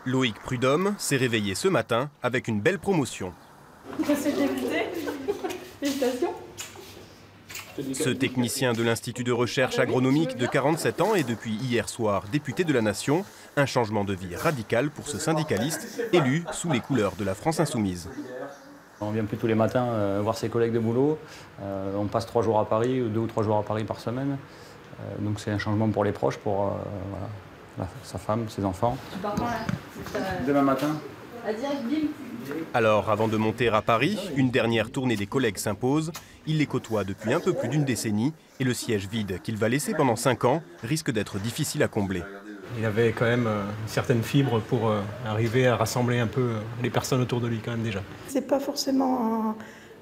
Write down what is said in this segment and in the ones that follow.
Loïc Prudhomme s'est réveillé ce matin avec une belle promotion. Monsieur le député, félicitations. Ce technicien de l'Institut de recherche agronomique de 47 ans est depuis hier soir député de la Nation. Un changement de vie radical pour ce syndicaliste élu sous les couleurs de la France insoumise. On vient plus tous les matins voir ses collègues de boulot. On passe 3 jours à Paris, 2 ou 3 jours à Paris par semaine. Donc c'est un changement pour les proches, pour sa femme, ses enfants. Tu pars quand là? Demain matin. Alors, avant de monter à Paris, une dernière tournée des collègues s'impose. Il les côtoie depuis un peu plus d'une décennie et le siège vide qu'il va laisser pendant 5 ans risque d'être difficile à combler. Il avait quand même une certaine fibre pour arriver à rassembler un peu les personnes autour de lui quand même déjà. C'est pas forcément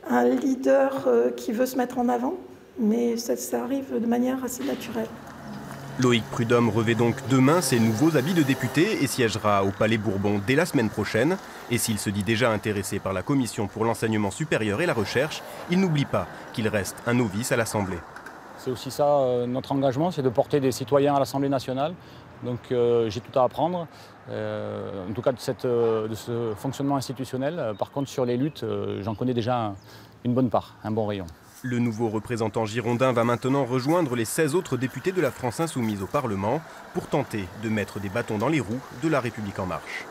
un leader qui veut se mettre en avant, mais ça arrive de manière assez naturelle. Loïc Prudhomme revêt donc demain ses nouveaux habits de député et siégera au Palais Bourbon dès la semaine prochaine. Et s'il se dit déjà intéressé par la Commission pour l'enseignement supérieur et la recherche, il n'oublie pas qu'il reste un novice à l'Assemblée. C'est aussi ça notre engagement, c'est de porter des citoyens à l'Assemblée nationale. Donc j'ai tout à apprendre, en tout cas de ce fonctionnement institutionnel. Par contre sur les luttes, j'en connais déjà une bonne part, un bon rayon. Le nouveau représentant girondin va maintenant rejoindre les 16 autres députés de la France insoumise au Parlement pour tenter de mettre des bâtons dans les roues de La République en marche.